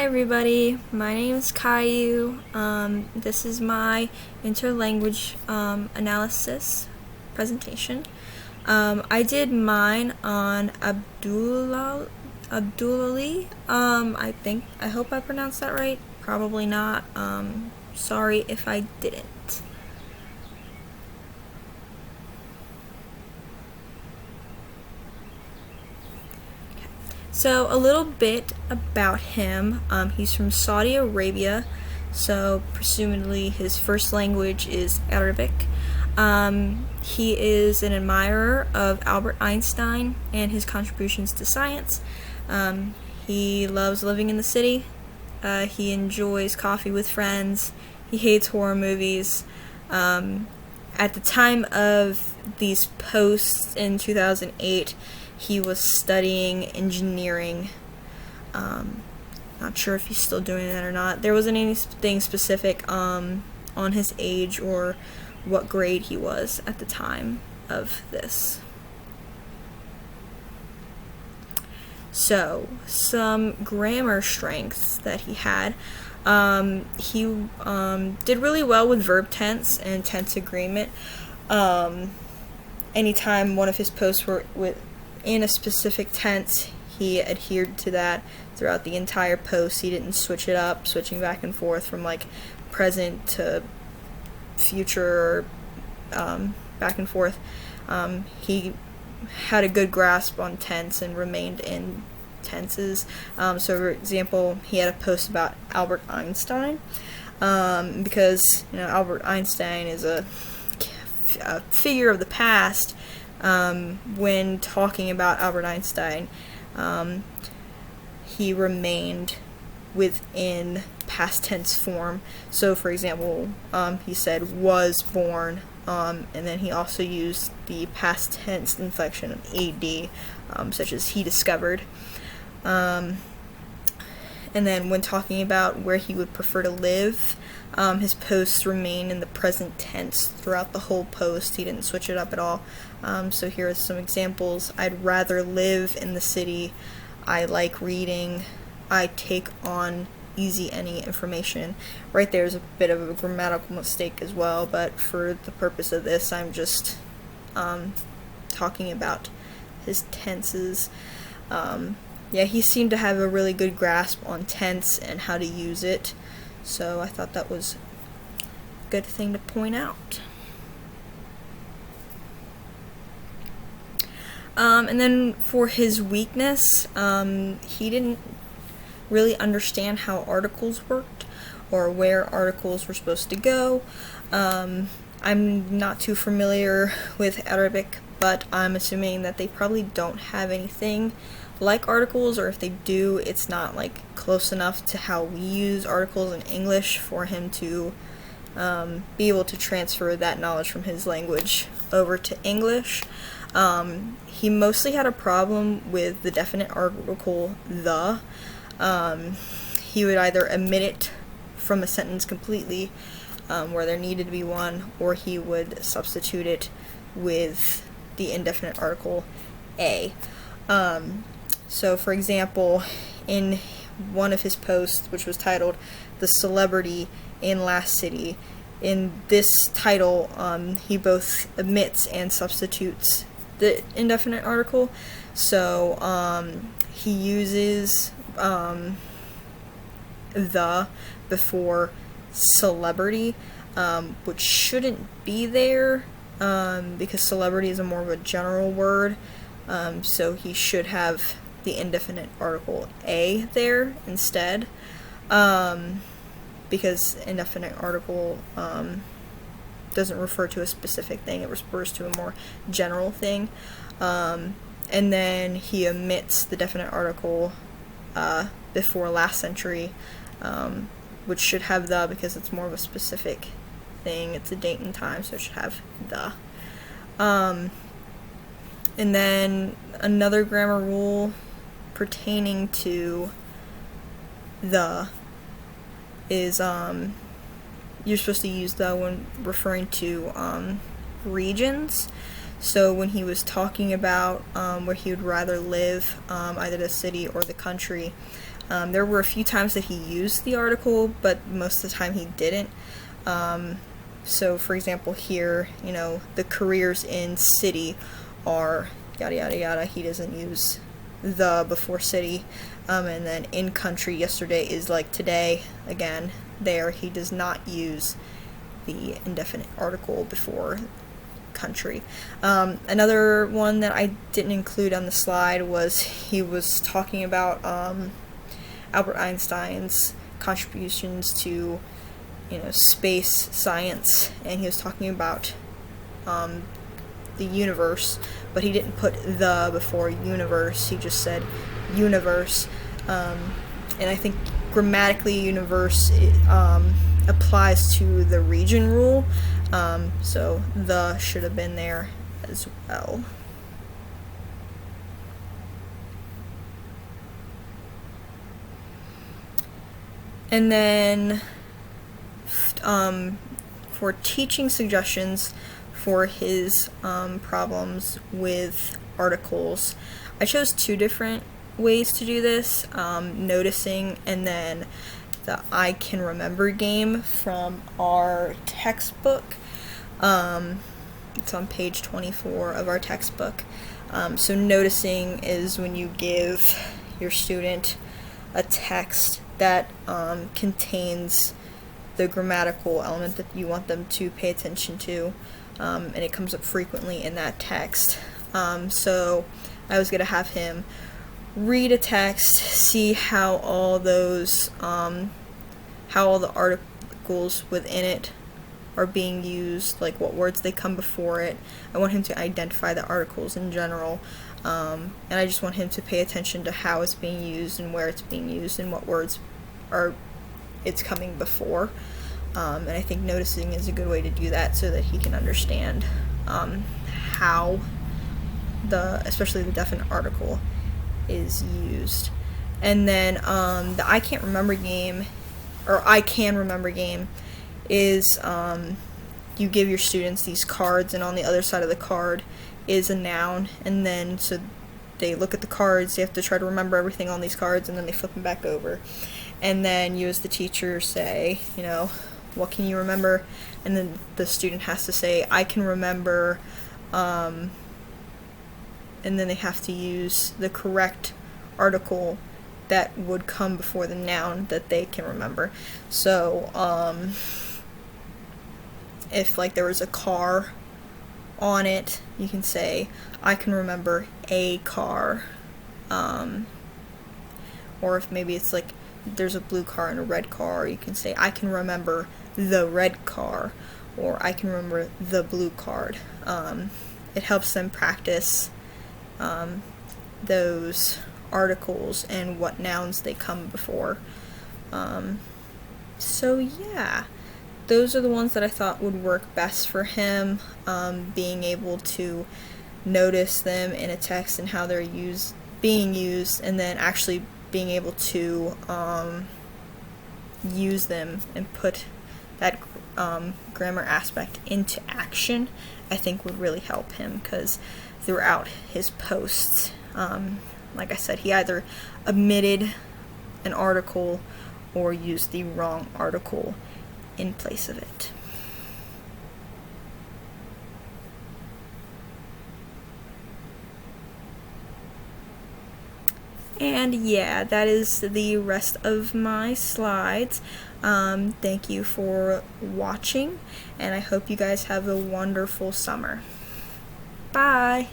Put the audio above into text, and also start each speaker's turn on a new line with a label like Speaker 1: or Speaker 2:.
Speaker 1: Hi everybody, my name is Caillou. This is my interlanguage analysis presentation. I did mine on Abdulali. I hope I pronounced that right. Probably not. Sorry if I didn't. So a little bit about him. He's from Saudi Arabia, so presumably his first language is Arabic. He is an admirer of Albert Einstein and his contributions to science. He loves living in the city. He enjoys coffee with friends. He hates horror movies. At the time of these posts in 2008, he was studying engineering. Not sure if he's still doing that or not. There wasn't anything specific on his age or what grade he was at the time of this. So, some grammar strengths that he had. He did really well with verb tense and tense agreement. Anytime one of his posts were in a specific tense, he adhered to that throughout the entire post. He didn't switch it up, switching back and forth from like present to future, back and forth. He had a good grasp on tense and remained in tenses. So for example, he had a post about Albert Einstein, because Albert Einstein is a figure of the past. When talking about Albert Einstein, he remained within past tense form. So, for example, he said was born, and then he also used the past tense inflection of ed, such as he discovered. And then when talking about where he would prefer to live, his posts remain in the present tense throughout the whole post. He didn't switch it up at all. So here are some examples. I'd rather live in the city. I like reading. I take on easy any information. Right there's a bit of a grammatical mistake as well, but for the purpose of this, I'm just talking about his tenses. Yeah, he seemed to have a really good grasp on tense and how to use it. So I thought that was a good thing to point out. And then for his weakness, he didn't really understand how articles worked or where articles were supposed to go. I'm not too familiar with Arabic, but I'm assuming that they probably don't have anything like articles, or if they do, it's not like close enough to how we use articles in English for him to be able to transfer that knowledge from his language over to English. He mostly had a problem with the definite article the. He would either omit it from a sentence completely, where there needed to be one, or he would substitute it with the indefinite article a. So, for example, in one of his posts, which was titled "The Celebrity in Last City," in this title, he both omits and substitutes the indefinite article. So, he uses the before celebrity, which shouldn't be there, because celebrity is a more of a general word. So he should have the indefinite article a there instead, because indefinite article doesn't refer to a specific thing, it refers to a more general thing. And then he omits the definite article before last century, which should have the, because it's more of a specific thing, it's a date and time, so it should have the. And then another grammar rule pertaining to the is you're supposed to use the when referring to regions. So when he was talking about where he would rather live, either the city or the country, There were a few times that he used the article, but most of the time he didn't. So for example here, the careers in city are yada yada yada. He doesn't use the before city. And then in country, yesterday is like today. Again, there he does not use the indefinite article before country. Another one that I didn't include on the slide was he was talking about Albert Einstein's contributions to space science, and he was talking about the universe, but he didn't put the before universe. He just said universe, and I think grammatically universe applies to the region rule, so the should have been there as well. And then for teaching suggestions for his problems with articles, I chose two different ways to do this, noticing and then the I can remember game from our textbook. It's on page 24 of our textbook. So noticing is when you give your student a text that contains the grammatical element that you want them to pay attention to, and it comes up frequently in that text. So I was going to have him read a text, see how all those, how all the articles within it are being used, like what words they come before it. I want him to identify the articles in general, and I just want him to pay attention to how it's being used and where it's being used and what words are it's coming before. And I think noticing is a good way to do that so that he can understand how especially the definite article is used. And then the I can't remember game, or I can remember game, is you give your students these cards, and on the other side of the card is a noun, and then so they look at the cards, they have to try to remember everything on these cards, and then they flip them back over. And then you as the teacher say, what can you remember? And then the student has to say, I can remember, and then they have to use the correct article that would come before the noun that they can remember. So, if like there was a car on it, you can say, I can remember a car. Or if maybe it's like there's a blue car and a red car, you can say, I can remember the red car, or I can remember the blue card. It helps them practice those articles and what nouns they come before. So yeah, those are the ones that I thought would work best for him, being able to notice them in a text and how they're being used, and then actually being able to use them and put that grammar aspect into action, I think would really help him, because throughout his posts, like I said, he either omitted an article or used the wrong article in place of it. And yeah, that is the rest of my slides. Thank you for watching, and I hope you guys have a wonderful summer. Bye!